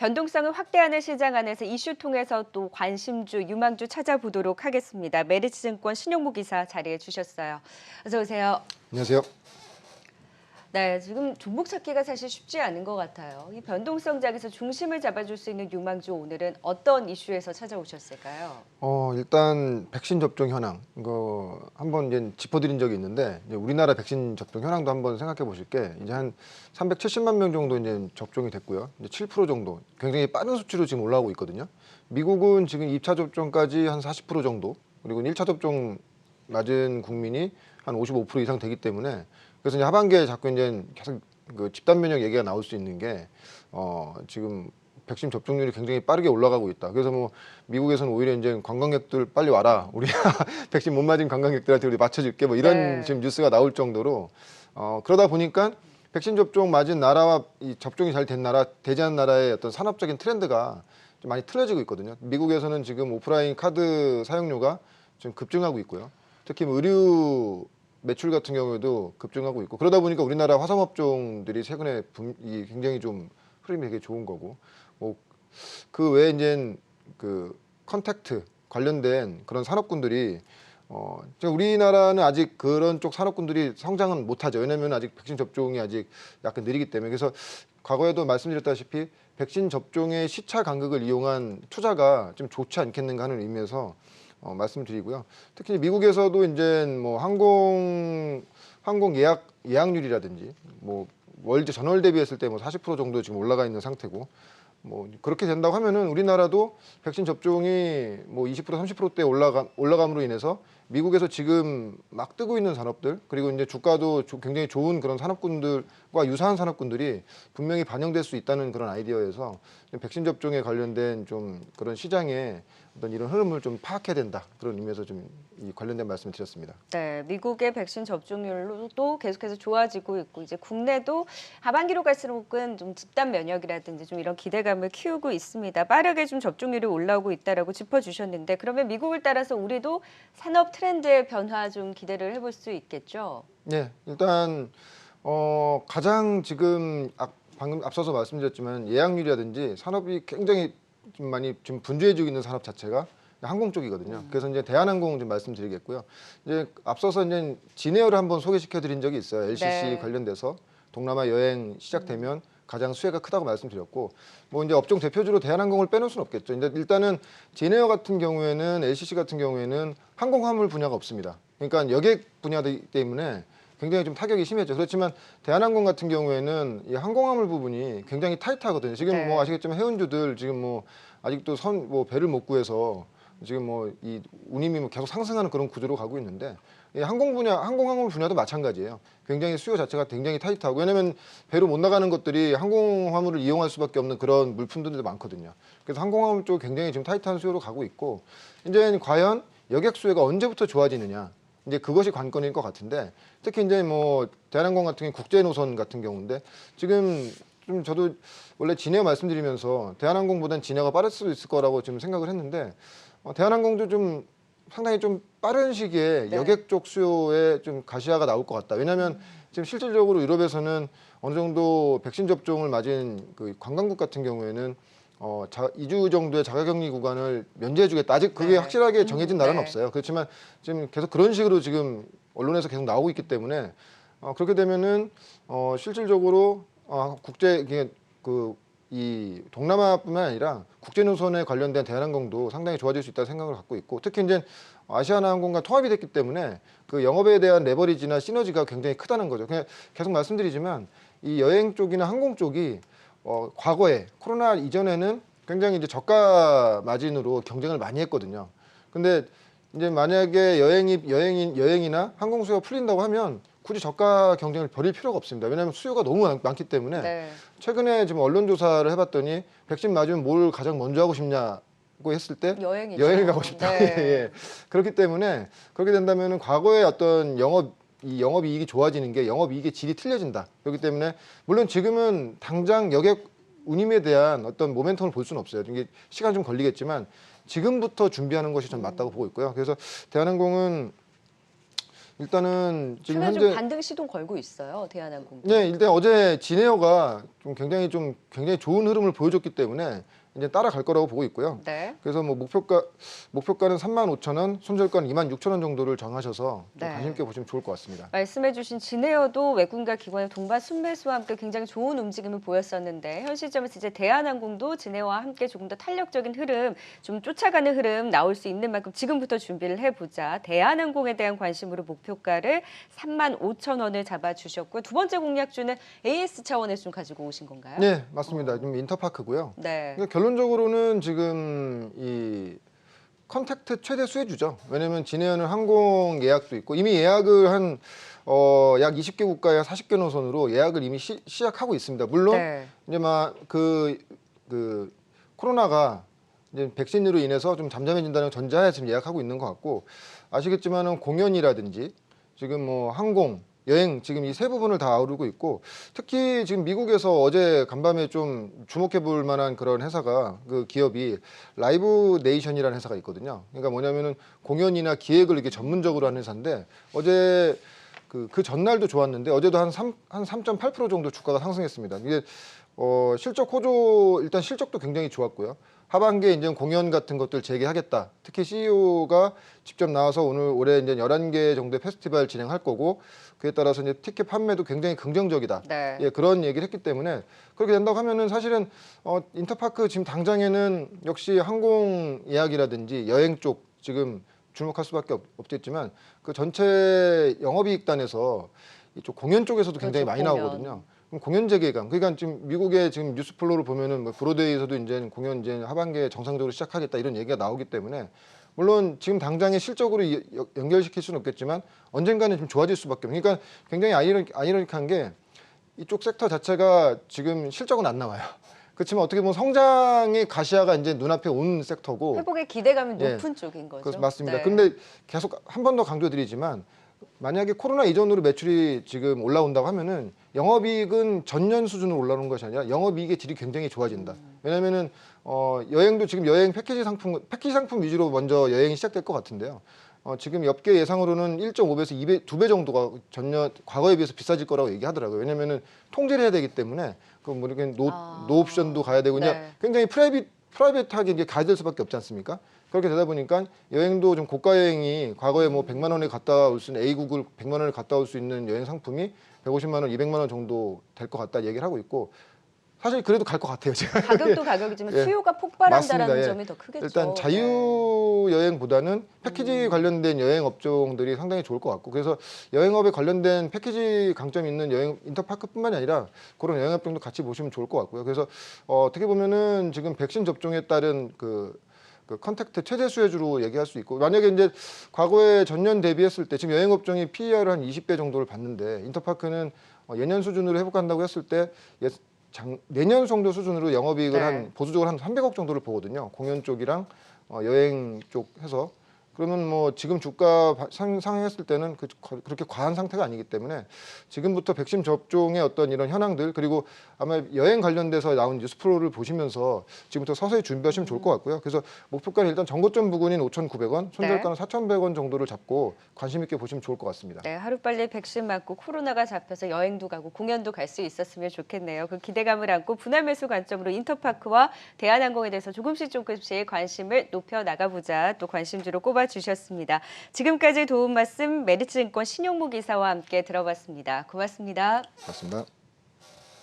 변동성을 확대하는 시장 안에서 이슈 통해서 또 관심주, 유망주 찾아보도록 하겠습니다. 메리츠증권 신용무 기사 자리해 주셨어요. 어서 오세요. 안녕하세요. 네, 지금 종목 찾기가 사실 쉽지 않은 것 같아요. 이 변동성장에서 중심을 잡아줄 수 있는 유망주 오늘은 어떤 이슈에서 찾아오셨을까요? 일단 백신 접종 현황 이거 한번 이제 짚어드린 적이 있는데 이제 우리나라 백신 접종 현황도 한번 생각해 보실 게 이제 한 370만 명 정도 이제 접종이 됐고요. 이제 7% 정도 굉장히 빠른 수치로 지금 올라오고 있거든요. 미국은 지금 2차 접종까지 한 40% 정도 그리고 1차 접종 맞은 국민이 한 55% 이상 되기 때문에 그래서 이제 하반기에 자꾸 이제 계속 그 집단 면역 얘기가 나올 수 있는 게 지금 백신 접종률이 굉장히 빠르게 올라가고 있다. 그래서 뭐 미국에서는 오히려 이제 관광객들 빨리 와라. 우리 백신 못 맞은 관광객들한테 우리 맞춰줄게. 뭐 이런 지금 뉴스가 나올 정도로 그러다 보니까 백신 접종 맞은 나라와 이 접종이 잘 된 나라, 되지 않은 나라의 어떤 산업적인 트렌드가 좀 많이 틀어지고 있거든요. 미국에서는 지금 오프라인 카드 사용료가 좀 급증하고 있고요. 특히 뭐 의류 매출 같은 경우에도 급증하고 있고 그러다 보니까 우리나라 화성업종들이 최근에 굉장히 좀 흐름이 되게 좋은 거고 뭐 그 외에 이제 그 컨택트 관련된 그런 산업군들이 지금 우리나라는 아직 그런 쪽 산업군들이 성장은 못하죠. 왜냐하면 아직 백신 접종이 아직 약간 느리기 때문에. 그래서 과거에도 말씀드렸다시피 백신 접종의 시차 간극을 이용한 투자가 좀 좋지 않겠는가 하는 의미에서 말씀드리고요. 특히 미국에서도 이제 뭐 항공 예약률이라든지 뭐 월드 전월 대비했을 때 뭐 40% 정도 지금 올라가 있는 상태고 뭐 그렇게 된다고 하면은 우리나라도 백신 접종이 뭐 20% 30%대 올라감으로 인해서 미국에서 지금 막 뜨고 있는 산업들 그리고 이제 주가도 굉장히 좋은 그런 산업군들과 유사한 산업군들이 분명히 반영될 수 있다는 그런 아이디어에서 백신 접종에 관련된 좀 그런 시장의 어떤 이런 흐름을 좀 파악해야 된다 그런 의미에서 좀 이 관련된 말씀을 드렸습니다. 네, 미국의 백신 접종률도 계속해서 좋아지고 있고 이제 국내도 하반기로 갈수록은 좀 집단 면역이라든지 좀 이런 기대감을 키우고 있습니다. 빠르게 좀 접종률이 올라오고 있다라고 짚어주셨는데 그러면 미국을 따라서 우리도 산업 트렌드의 변화 좀 기대를 해볼 수 있겠죠? 네, 일단 가장 지금 방금 앞서서 말씀드렸지만 예약률이라든지 산업이 굉장히 좀 많이 좀 분주해지고 있는 산업 자체가 항공 쪽이거든요. 그래서 이제 대한항공 좀 말씀드리겠고요. 이제 앞서서 이제 진에어를 한번 소개시켜드린 적이 있어요. LCC 네. 관련돼서 동남아 여행 시작되면 가장 수혜가 크다고 말씀드렸고, 뭐 이제 업종 대표주로 대한항공을 빼놓을 수는 없겠죠. 이제 일단은 진에어 같은 경우에는 LCC 같은 경우에는 항공화물 분야가 없습니다. 그러니까 여객 분야이기 때문에 굉장히 좀 타격이 심했죠. 그렇지만 대한항공 같은 경우에는 이 항공화물 부분이 굉장히 타이트하거든요. 지금 네. 뭐 아시겠지만 해운주들 지금 뭐 아직도 배를 못 구해서 지금 뭐 이 운임이 뭐 계속 상승하는 그런 구조로 가고 있는데 이 항공화물 분야도 마찬가지예요. 굉장히 수요 자체가 굉장히 타이트하고 왜냐면 배로 못 나가는 것들이 항공화물을 이용할 수밖에 없는 그런 물품들도 많거든요. 그래서 항공화물 쪽 굉장히 지금 타이트한 수요로 가고 있고 이제 과연 여객 수요가 언제부터 좋아지느냐 이제 그것이 관건일 것 같은데 특히 이제 뭐 대한항공 같은 경우 국제 노선 같은 경우인데 지금 좀 저도 원래 진에어 말씀드리면서 대한항공보다는 진에어가 빠를 수도 있을 거라고 지금 생각을 했는데 대한항공도 좀 상당히 좀 빠른 시기에 네. 여객 쪽 수요에 좀 가시화가 나올 것 같다. 왜냐하면 지금 실질적으로 유럽에서는 어느 정도 백신 접종을 맞은 그 관광국 같은 경우에는 2주 정도의 자가격리 구간을 면제해주겠다. 아직 그게 네. 확실하게 정해진 나라는 네. 없어요. 그렇지만 지금 계속 그런 식으로 지금 언론에서 계속 나오고 있기 때문에 그렇게 되면은 실질적으로 이 동남아뿐만 아니라 국제 노선에 관련된 대한항공도 상당히 좋아질 수 있다는 생각을 갖고 있고 특히 이제 아시아나항공과 통합이 됐기 때문에 그 영업에 대한 레버리지나 시너지가 굉장히 크다는 거죠. 그냥 계속 말씀드리지만 이 여행 쪽이나 항공 쪽이 과거에 코로나 이전에는 굉장히 이제 저가 마진으로 경쟁을 많이 했거든요. 근데 이제 만약에 여행이나 항공 수요가 풀린다고 하면 굳이 저가 경쟁을 벌일 필요가 없습니다. 왜냐하면 수요가 너무 많기 때문에 네. 최근에 지금 언론 조사를 해봤더니 백신 맞으면 뭘 가장 먼저 하고 싶냐고 했을 때 여행이죠. 여행을 가고 싶다. 네. 예. 그렇기 때문에 그렇게 된다면은 과거에 어떤 영업이익이 좋아지는 게 영업이익의 질이 틀려진다. 그렇기 때문에 물론 지금은 당장 여객 운임에 대한 어떤 모멘텀을 볼 수는 없어요. 이게 시간 좀 걸리겠지만 지금부터 준비하는 것이 좀 맞다고 보고 있고요. 그래서 대한항공은 일단은 지금 최근에 좀 현재 반등 시동 걸고 있어요. 대한항공도. 네, 일단 어제 진에어가 굉장히 좋은 흐름을 보여줬기 때문에 이제 따라갈 거라고 보고 있고요. 네. 그래서 뭐 목표가는 35,000원, 손절가는 26,000원 정도를 정하셔서 좀 네. 관심 있게 보시면 좋을 것 같습니다. 말씀해주신 진에어도 외국인과 기관의 동반 순매수와 함께 굉장히 좋은 움직임을 보였었는데 현 시점에서 이제 대한항공도 진에어와 함께 조금 더 탄력적인 흐름, 좀 쫓아가는 흐름 나올 수 있는 만큼 지금부터 준비를 해보자. 대한항공에 대한 관심으로 목표가를 35,000원을 잡아주셨고요. 두 번째 공략주는 AS 차원에서 좀 가지고 오신 건가요? 네, 맞습니다. 좀 인터파크고요. 네. 그러니까 결론적으로는 지금 이 컨택트 최대 수혜주죠. 왜냐하면 진에어는 항공 예약도 있고 이미 예약을 한 약 20개 국가에 40개 노선으로 예약을 이미 시작하고 있습니다. 물론 네. 이제 막 그 코로나가 이제 백신으로 인해서 좀 잠잠해진다는 전제하에 지금 예약하고 있는 것 같고 아시겠지만은 공연이라든지 지금 뭐 항공 여행 지금 이 세 부분을 다 아우르고 있고 특히 지금 미국에서 어제 간밤에 좀 주목해 볼 만한 그런 회사가 그 기업이 라이브 네이션이라는 회사가 있거든요. 그러니까 뭐냐면은 공연이나 기획을 이렇게 전문적으로 하는 회사인데 어제 그 전날도 좋았는데 어제도 한 3.8% 정도 주가가 상승했습니다. 이게 실적 호조 일단 실적도 굉장히 좋았고요. 하반기에 이제 공연 같은 것들 재개하겠다. 특히 CEO가 직접 나와서 올해 이제 11개 정도의 페스티벌 진행할 거고 그에 따라서 이제 티켓 판매도 굉장히 긍정적이다. 네. 예, 그런 얘기를 했기 때문에 그렇게 된다고 하면은 사실은 인터파크 지금 당장에는 역시 항공 예약이라든지 여행 쪽 지금 주목할 수밖에 없겠지만 그 전체 영업이익단에서 이쪽 공연 쪽에서도 굉장히 그렇죠, 많이 공연. 나오거든요. 그럼 공연 재개감. 그러니까 지금 미국의 지금 뉴스 플로우를 보면은 뭐 브로드웨이에서도 이제 공연 이제 하반기에 정상적으로 시작하겠다 이런 얘기가 나오기 때문에 물론 지금 당장에 실적으로 연결시킬 수는 없겠지만 언젠가는 좀 좋아질 수밖에 없어요. 그러니까 굉장히 아이러니한 게 이쪽 섹터 자체가 지금 실적은 안 나와요. 그렇지만 어떻게 보면 성장의 가시화가 이제 눈앞에 온 섹터고 회복의 기대감이 예. 높은 쪽인 거죠. 그래서 맞습니다. 네. 근데 계속 한 번 더 강조드리지만 만약에 코로나 이전으로 매출이 지금 올라온다고 하면은 영업이익은 전년 수준으로 올라오는 것이 아니라 영업이익의 질이 굉장히 좋아진다. 왜냐면은 여행도 지금 여행 패키지 상품 위주로 먼저 여행이 시작될 것 같은데요. 지금 업계 예상으로는 1.5배에서 2배 정도가 전년 과거에 비해서 비싸질 거라고 얘기하더라고요. 왜냐면은 통제를 해야 되기 때문에 뭐 이렇게 노옵션도 가야 되고 그냥 네. 굉장히 프라이빗하게 이제 가야 될 수밖에 없지 않습니까? 그렇게 되다 보니까 여행도 좀 고가 여행이 과거에 뭐 100만 원에 갔다 올 수 있는 A국을 100만 원에 갔다 올 수 있는 여행 상품이 150만 원, 200만 원 정도 될 것 같다 얘기를 하고 있고 사실 그래도 갈 것 같아요. 제가. 가격도 가격이지만 예. 수요가 폭발한다라는 맞습니다. 예. 점이 더 크겠죠. 일단 자유 여행보다는 패키지 관련된 여행 업종들이 상당히 좋을 것 같고 그래서 여행업에 관련된 패키지 강점 있는 여행 인터파크뿐만이 아니라 그런 여행 업종도 같이 보시면 좋을 것 같고요. 그래서 어떻게 보면은 지금 백신 접종에 따른 그 컨택트 최대 수혜주로 얘기할 수 있고 만약에 이제 과거에 전년 대비했을 때 지금 여행 업종이 PER 한 20배 정도를 봤는데 인터파크는 예년 수준으로 회복한다고 했을 때 내년 정도 수준으로 영업이익을 네. 한 보수적으로 한 300억 정도를 보거든요. 공연 쪽이랑 여행 쪽 해서 그러면 뭐 지금 주가 상승했을 때는 그렇게 과한 상태가 아니기 때문에 지금부터 백신 접종의 어떤 이런 현황들 그리고 아마 여행 관련돼서 나온 뉴스 프로를 보시면서 지금부터 서서히 준비하시면 좋을 것 같고요. 그래서 목표가는 일단 정고점 부근인 5,900원, 손절가는 4,100원 정도를 잡고 관심 있게 보시면 좋을 것 같습니다. 네, 하루빨리 백신 맞고 코로나가 잡혀서 여행도 가고 공연도 갈 수 있었으면 좋겠네요. 그 기대감을 안고 분할 매수 관점으로 인터파크와 대한항공에 대해서 조금씩 관심을 높여 나가보자 또 관심주로 꼽아주셨습니다. 지금까지 도움 말씀 메리츠증권 신용무 기사와 함께 들어봤습니다. 고맙습니다. 맞습니다.